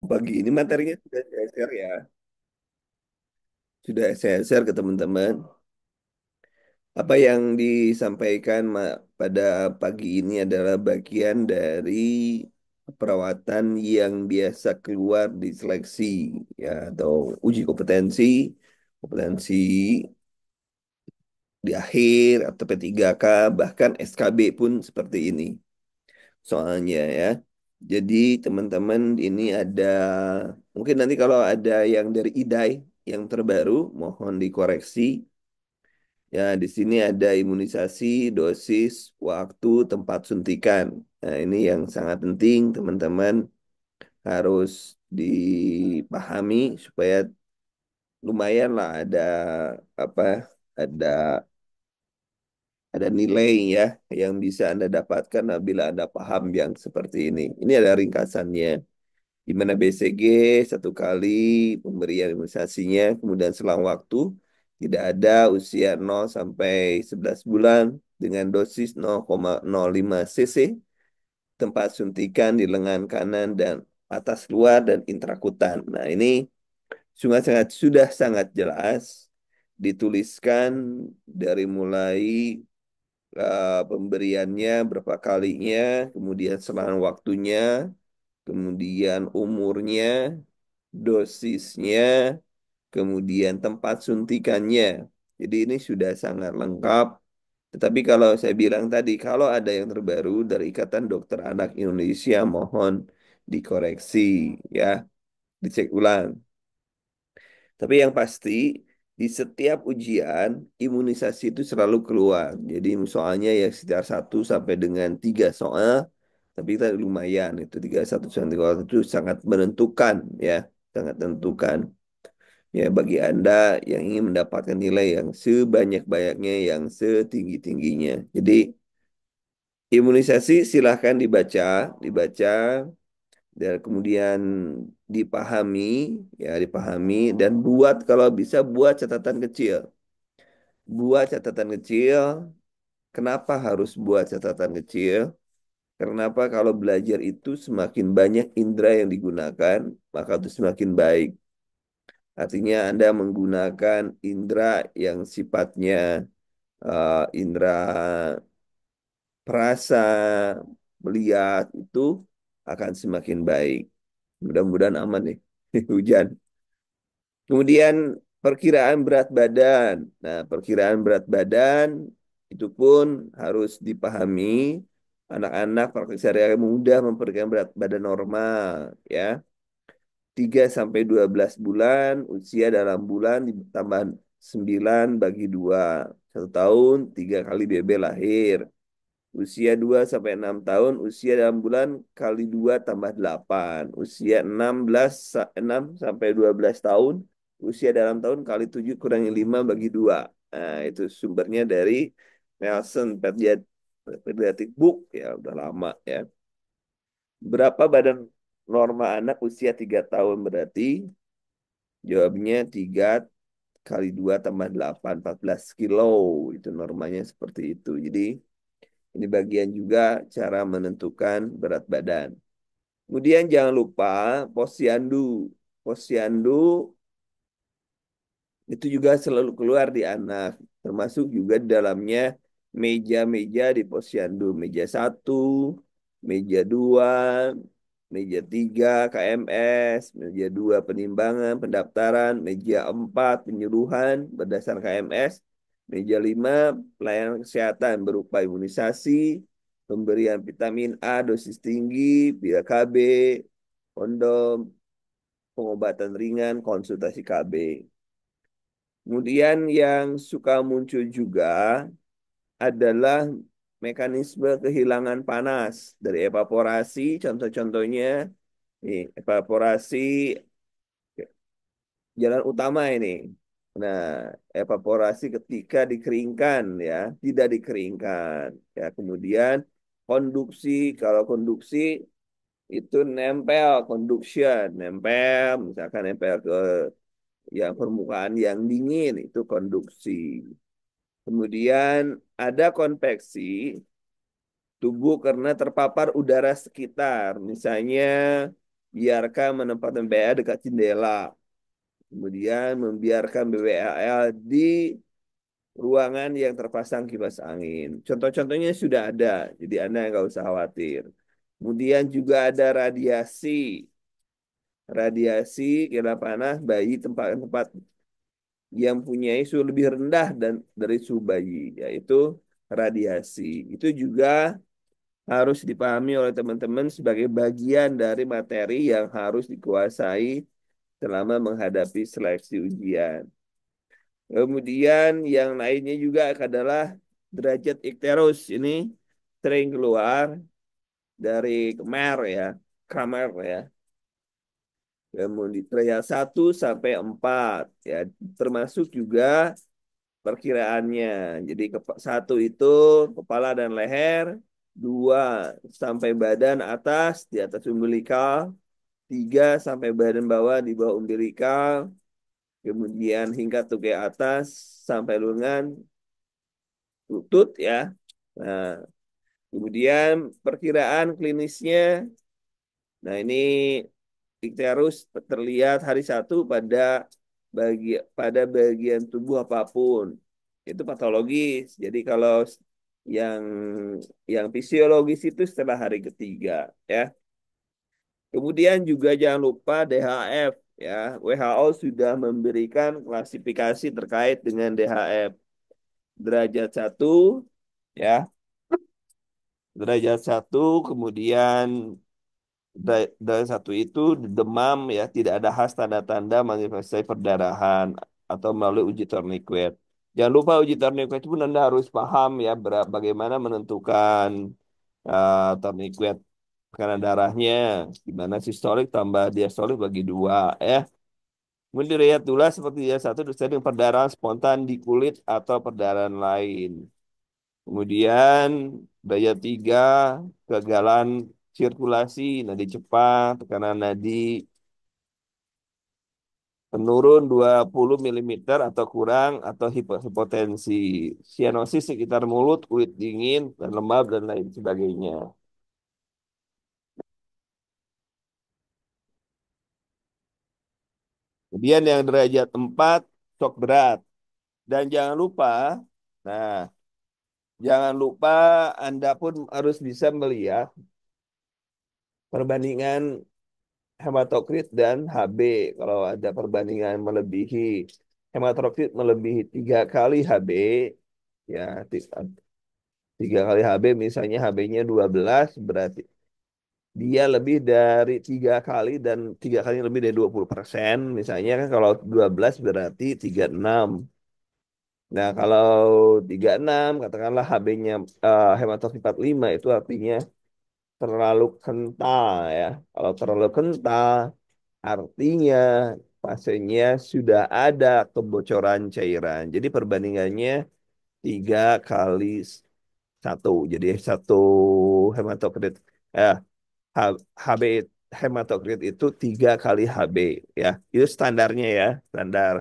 Pagi ini materinya sudah saya share ya. Sudah saya share ke teman-teman. Apa yang disampaikan pada pagi ini adalah bagian dari perawatan yang biasa keluar di seleksi ya atau uji kompetensi, kompetensi di akhir atau P3K bahkan SKB pun seperti ini. Soalnya ya. Jadi teman-teman ini ada mungkin nanti kalau ada yang dari IDAI yang terbaru mohon dikoreksi. Ya, di sini ada imunisasi, dosis, waktu, tempat suntikan. Nah, ini yang sangat penting teman-teman harus dipahami supaya lumayan lah apa ada ada nilai ya yang bisa Anda dapatkan apabila Anda paham yang seperti ini. Ini ada ringkasannya. Di mana BCG satu kali pemberian imunisasinya, kemudian selang waktu tidak ada usia 0 sampai 11 bulan dengan dosis 0,05 cc, tempat suntikan di lengan kanan dan atas luar dan intrakutan. Nah, ini sudah sangat jelas dituliskan dari mulai pemberiannya berapa kalinya, kemudian selang waktunya, kemudian umurnya, dosisnya, kemudian tempat suntikannya. Jadi ini sudah sangat lengkap. Tetapi kalau saya bilang tadi, kalau ada yang terbaru dari Ikatan Dokter Anak Indonesia, mohon dikoreksi ya, dicek ulang. Tapi yang pasti di setiap ujian imunisasi itu selalu keluar. Jadi soalnya ya sekitar 1 sampai dengan 3 soal, tapi kita lumayan itu 3 1 sampai 3 itu sangat menentukan ya, sangat menentukan. Ya, bagi Anda yang ingin mendapatkan nilai yang sebanyak-banyaknya, yang setinggi-tingginya. Jadi, imunisasi silahkan dibaca, dan kemudian dipahami, ya dipahami, dan buat kalau bisa buat catatan kecil. Buat catatan kecil, kenapa harus buat catatan kecil? Kenapa kalau belajar itu semakin banyak indera yang digunakan, maka itu semakin baik. Artinya Anda menggunakan indera yang sifatnya indera perasa, melihat itu akan semakin baik. Mudah-mudahan aman nih hujan. Kemudian perkiraan berat badan. Nah, perkiraan berat badan itu pun harus dipahami. Anak-anak praktik sehari-hari mudah memperkirakan berat badan normal ya. 3 sampai 12 bulan, usia dalam bulan ditambah 9 bagi 2. 1 tahun, 3 kali BB lahir. Usia 2 sampai 6 tahun, usia dalam bulan kali 2 tambah 8. Usia 6 sampai 12 tahun, usia dalam tahun kali 7 kurangi 5 bagi 2. Nah, itu sumbernya dari Nelson Pediatric Book, ya udah lama ya. Berapa badan norma anak usia 3 tahun berarti? Jawabnya 3 kali 2 tambah 8, 14 kilo. Itu normanya seperti itu. Jadi ini bagian juga cara menentukan berat badan. Kemudian jangan lupa posyandu. Posyandu itu juga selalu keluar di anak. Termasuk juga di dalamnya meja-meja di posyandu. Meja 1, meja 2, meja 3 KMS, meja 2 penimbangan, pendaftaran, meja 4 penyuluhan berdasar KMS, meja 5 pelayanan kesehatan berupa imunisasi, pemberian vitamin A dosis tinggi, pil KB, kondom, pengobatan ringan, konsultasi KB. Kemudian yang suka muncul juga adalah mekanisme kehilangan panas dari evaporasi. Contoh-contohnya, nih, evaporasi jalan utama ini. Nah, evaporasi ketika dikeringkan ya, tidak dikeringkan. Ya, kemudian konduksi, kalau konduksi itu nempel, conduction, nempel, misalkan nempel ke yang permukaan yang dingin, itu konduksi. Kemudian ada konveksi tubuh karena terpapar udara sekitar. Misalnya biarkan menempatkan BWL dekat jendela. Kemudian membiarkan BWL di ruangan yang terpasang kipas angin. Contoh-contohnya sudah ada, jadi Anda nggak usah khawatir. Kemudian juga ada radiasi. Radiasi kira panas bayi tempat-tempat yang punya suhu lebih rendah dan dari suhu bayi, yaitu radiasi. Itu juga harus dipahami oleh teman-teman sebagai bagian dari materi yang harus dikuasai selama menghadapi seleksi ujian. Kemudian yang lainnya juga adalah derajat ikterus. Ini sering keluar dari Kmer ya, Kramer ya. Kemudian derajat 1 sampai 4 ya, termasuk juga perkiraannya. Jadi satu itu kepala dan leher, 2 sampai badan atas di atas umbilikal, 3 sampai badan bawah di bawah umbilikal, kemudian hingga tukai atas sampai lengan lutut ya. Nah, kemudian perkiraan klinisnya, nah ini ikterus terlihat hari 1 pada bagian tubuh apapun. Itu patologis. Jadi kalau yang yang fisiologis itu setelah hari 3 ya. Kemudian juga jangan lupa DHF ya. WHO sudah memberikan klasifikasi terkait dengan DHF. Derajat 1 ya. Derajat 1 kemudian dari satu itu demam ya, tidak ada khas tanda-tanda manifestasi perdarahan atau melalui uji tourniquet. Jangan lupa uji tourniquet pun Anda harus paham ya bagaimana menentukan tourniquet tekanan darahnya, gimana sistolik tambah diastolik bagi 2 ya. Kemudian dilihat dulu seperti dia satu terjadi perdarahan spontan di kulit atau perdarahan lain. Kemudian daya 3 kegagalan sirkulasi, nadi cepat, tekanan nadi menurun 20 milimeter atau kurang atau hipotensi, sianosis sekitar mulut, kulit dingin, dan lembab, dan lain sebagainya. Kemudian yang derajat 4 shock berat. Dan nah, jangan lupa Anda pun harus bisa melihat perbandingan hematokrit dan HB. Kalau ada perbandingan melebihi hematokrit melebihi 3 kali HB, ya 3 kali HB misalnya HB-nya 12 berarti dia lebih dari 3 kali dan 3 kali lebih dari 20%. Misalnya kan kalau 12 berarti 36. Nah kalau 36 katakanlah HB-nya hematokrit 45 itu artinya terlalu kental ya. Kalau terlalu kental artinya pasiennya sudah ada kebocoran cairan. Jadi perbandingannya 3 kali 1. Jadi satu hematokrit eh, HB hematokrit itu 3 kali HB ya. Itu standarnya ya, standar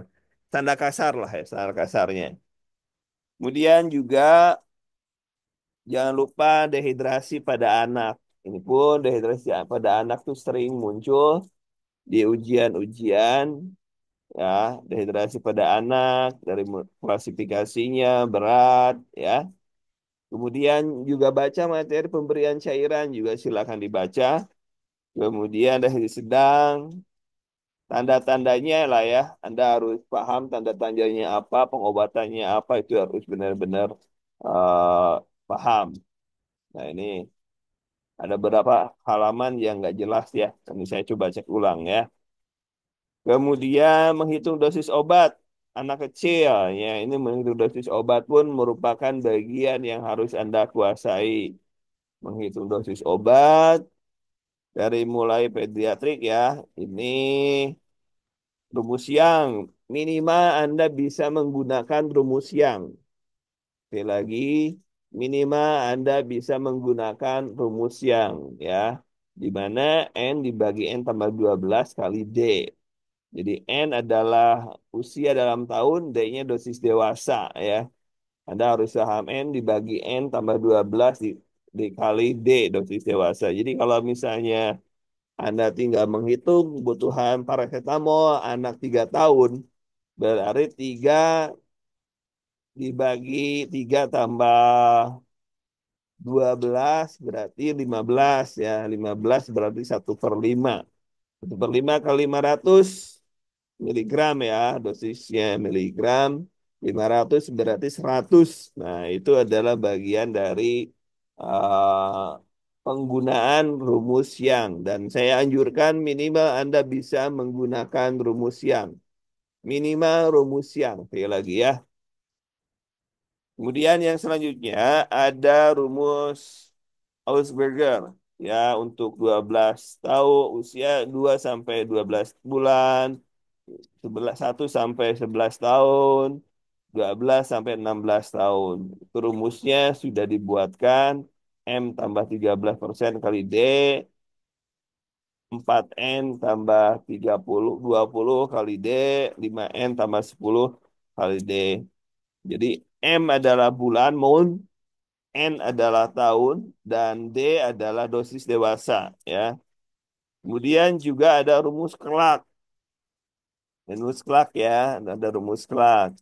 standar kasar lah ya, standar kasarnya. Kemudian juga jangan lupa dehidrasi pada anak. Ini pun dehidrasi pada anak tuh sering muncul di ujian-ujian ya, dehidrasi pada anak dari klasifikasinya berat ya. Kemudian juga baca materi pemberian cairan juga silakan dibaca. Kemudian dari sedang, tanda-tandanya lah ya. Anda harus paham tanda-tandanya apa, pengobatannya apa, itu harus benar-benar eh, paham. Nah ini ada beberapa halaman yang nggak jelas ya. Ini saya coba cek ulang ya. Kemudian menghitung dosis obat anak kecil ya. Ini menghitung dosis obat pun merupakan bagian yang harus Anda kuasai. Menghitung dosis obat dari mulai pediatrik ya. Ini rumus yang minimal Anda bisa menggunakan rumus yang. Sekali lagi, minimal Anda bisa menggunakan rumus yang ya. Di mana N dibagi N tambah 12 kali D. Jadi N adalah usia dalam tahun, D-nya dosis dewasa ya. Anda harus paham N dibagi N tambah 12 dikali D dosis dewasa. Jadi kalau misalnya Anda tinggal menghitung kebutuhan paracetamol anak 3 tahun. Berarti 3 dibagi 3 tambah 12 berarti 15 ya. 15 berarti 1/5. 1/5 kali 500 miligram ya. Dosisnya miligram. 500 berarti 100. Nah, itu adalah bagian dari eh, penggunaan rumus yang. Dan saya anjurkan minimal Anda bisa menggunakan rumus yang. Minimal rumus yang. Sekali lagi ya. Kemudian yang selanjutnya ada rumus Ausberger ya untuk 12 tahun usia 2 sampai 12 bulan, 1 sampai 11 tahun, 12 sampai 16 tahun. Itu rumusnya sudah dibuatkan M tambah 13% kali D, 4N tambah 20 kali D, 5N tambah 10 kali D. Jadi M adalah bulan, mohon, N adalah tahun, dan D adalah dosis dewasa. Ya. Kemudian juga ada rumus Clark. Rumus Clark ya, ada rumus Clark.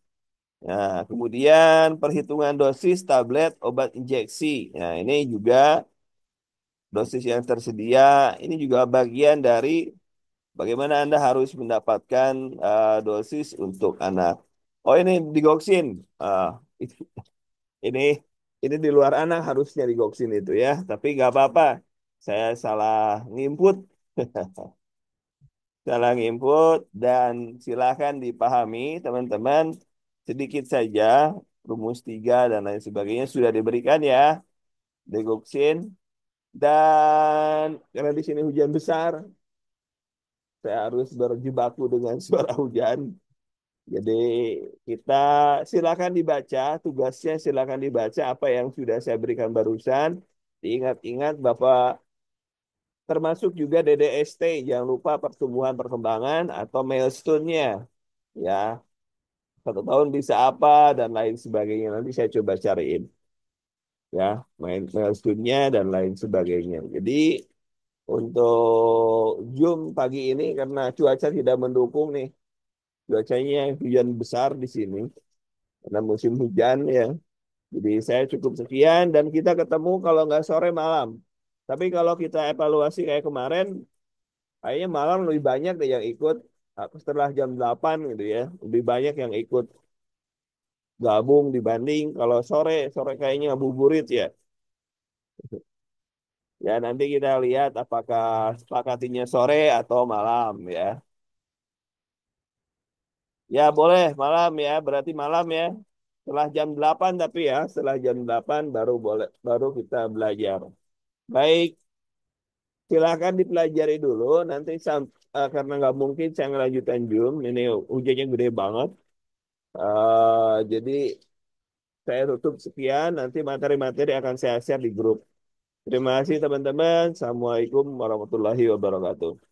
Nah, kemudian perhitungan dosis tablet obat injeksi. Nah, ini juga dosis yang tersedia. Ini juga bagian dari bagaimana Anda harus mendapatkan dosis untuk anak. Oh, ini digoksin. Ah, ini ini di luar anak harusnya digoksin itu ya, tapi nggak apa-apa. Saya salah nginput, salah nginput dan silakan dipahami teman-teman. Sedikit saja rumus 3 dan lain sebagainya sudah diberikan ya, digoksin. Dan karena di sini hujan besar, saya harus berjibaku dengan suara hujan. Jadi kita silakan dibaca, tugasnya silakan dibaca apa yang sudah saya berikan barusan. Diingat-ingat Bapak termasuk juga DDST, jangan lupa pertumbuhan perkembangan atau milestone-nya. Ya, 1 tahun bisa apa dan lain sebagainya. Nanti saya coba cariin. Ya, milestone-nya dan lain sebagainya. Jadi untuk Zoom pagi ini karena cuaca tidak mendukung nih. Cuacanya hujan besar di sini. Karena musim hujan ya. Jadi saya cukup sekian dan kita ketemu kalau nggak sore malam. Tapi kalau kita evaluasi kayak kemarin, kayaknya malam lebih banyak deh yang ikut. Setelah jam 8 gitu ya. Lebih banyak yang ikut gabung dibanding kalau sore. Sore kayaknya ngabuburit ya. Ya nanti kita lihat apakah sepakatinya sore atau malam ya. Ya boleh malam ya. Berarti malam ya. Setelah jam 8 tapi ya. Setelah jam 8 baru boleh baru kita belajar. Baik, silakan dipelajari dulu. Nanti karena nggak mungkin saya ngelanjutan Zoom. Ini hujannya gede banget. Jadi saya tutup sekian. Nanti materi-materi akan saya share di grup. Terima kasih teman-teman. Assalamualaikum warahmatullahi wabarakatuh.